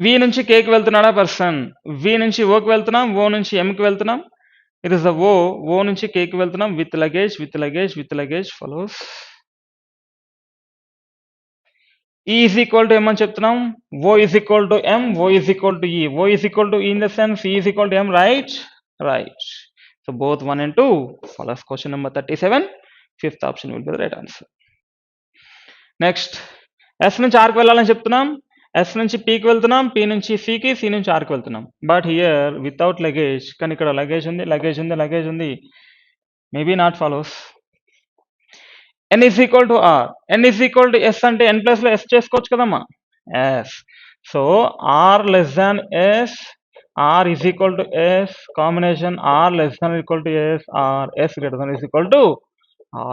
V నుంచి K కి వెళ్తున్నాడా పర్సన్, V నుంచి O కి వెళ్తున్నాం, O నుంచి M కి వెళ్తున్నాం. It is the O నుంచి K కి వెళ్తున్నాం with luggage follows. E is equal to M అని చెప్తున్నాం, O is equal to M, O is equal to E. O is equal to E in the sense E is equal to M, right? Right. So both 1 and 2 follows. Question number 37, fifth option will be the right answer. Next, S నుంచి R కి వెళ్ళాలని చెప్తున్నాం, S నుంచి P కి వెళ్తున్నాం, P నుంచి C కి, C నుంచి R కి వెళ్తున్నాం. బట్ హియర్ వితౌట్ లగేజ్, కానీ ఇక్కడ లగేజ్ ఉంది, maybe not follows. N is equal to R, N is equal to S అంటే N ప్లస్ లో S చేసుకోవచ్చు కదమ్మా. S. So R less than S, R is equal to S, combination R less than or equal to S, R S greater than or is equal to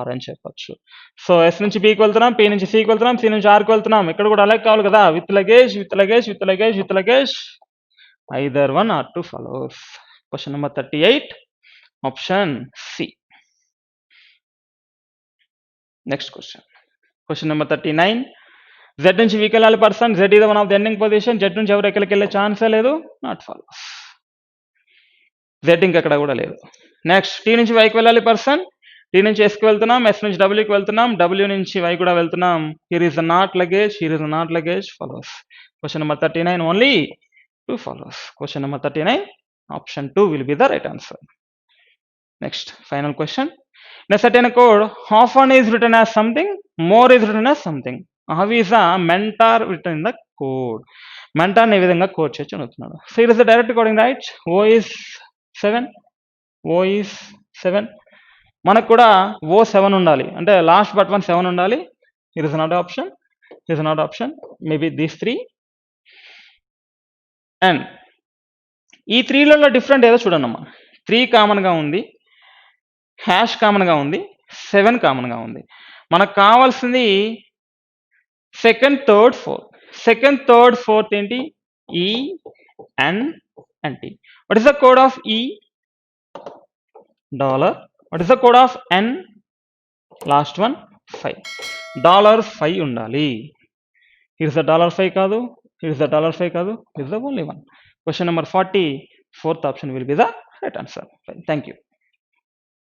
R అని చెప్పచ్చు. So S నుంచి P కి వెళ్తున్నాం, P నుంచి C కి వెళ్తున్నాం, C నుంచి R కి వెళ్తున్నాం. ఇక్కడ కూడా అలాగే కావాలి కదా, with luggage either 1 or 2 follows. Question number 38, option C. Next question. Question number 39. Z నుంచి V కి వెళ్ళాలి person, Z is one of the ending position. Z నుంచి ఎవరు ఎక్కడికి వెళ్ళే ఛాన్సే లేదు, నాట్ ఫాలోస్. Z ఇంకెక్కడ కూడా లేదు. నెక్స్ట్, T నుంచి Y కి వెళ్ళాలి పర్సన్, T నుంచి S కి వెళ్తున్నాం, S నుంచి W కి వెళ్తున్నాం, W నుంచి Y కూడా వెళ్తున్నాం. Here is not luggage, follows. Question number 39, only 2 follows. Question number 39, option 2 will be the right answer. Next, final question. In a certain code, often is written as something, more is written as something. How is a mentor written in the code? Mentor ne vidhanga code chechu anutunadu. So here is the direct coding, right? O is 7, మనకు కూడా O 7 ఉండాలి, అంటే last but 1 7 ఉండాలి. Here is another option, maybe these 3. And ఈ 3లలో different ఏదో చూడండమ్మా. 3 కామన్గా ఉంది, హ్యాష్ కామన్గా ఉంది, 7 కామన్గా ఉంది. మనకు కావాల్సింది సెకండ్, థర్డ్, ఫోర్త్ ఏంటి? E, N and T. What is the code of E? $. What is the code of N? Last one 5. $5 ఉండాలి. Here is the $5 కాదు, here is the $5 కాదు, here is the only one. Question number 40, fourth option will be the right answer. Thank you.